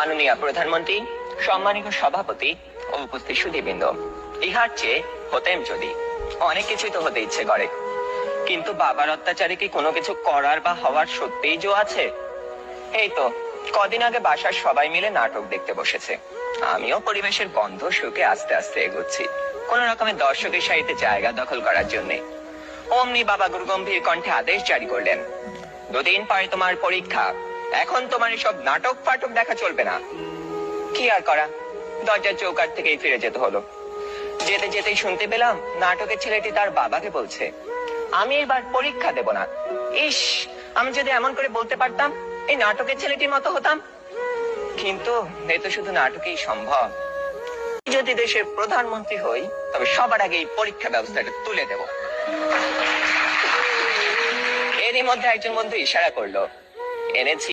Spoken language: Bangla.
মাননীয় প্রধানমন্ত্রী, সম্মানিত সভাপতি ও উপস্থিত সুধীবৃন্দ, ইহার চেয়ে হতেম যদি অনেক কিছুই তো হতে ইচ্ছে করে, কিন্তু বাবার অত্যাচারে কি কোনো কিছু করার বা হওয়ার সত্যিই জো আছে? এই তো কদিন আগে বাসার সবাই মিলে নাটক দেখতে বসেছে। আমিও পরিবেশের গন্ধ শুকে আস্তে আস্তে এগোচ্ছি কোন রকমের দর্শকের সারিতে জায়গা দখল করার জন্য। অমনি বাবা গুরুগম্ভীর কণ্ঠে আদেশ জারি করলেন, দুদিন পরে তোমার পরীক্ষা, এখন তোমার এসব নাটক ফাটক দেখা চলবে না। কি আর করা, দরজার চৌকাঠ থেকেই ফিরে যেতে হলো। যেতে যেতেই শুনতে পেলাম নাটকের ছেলেটি তার বাবাকে বলছে, আমি এবার পরীক্ষা দেব না। ইস, আমি যদি এমন করে বলতে পারতাম, এই নাটকের ছেলেটির মতো হতাম। কিন্তু এ তো শুধু নাটকেই সম্ভব। যদি দেশের প্রধানমন্ত্রী হই, তবে সবার আগে এই পরীক্ষা ব্যবস্থাটা তুলে দেব। এরই মধ্যে একজন বন্ধু ইশারা করলো, এনেছি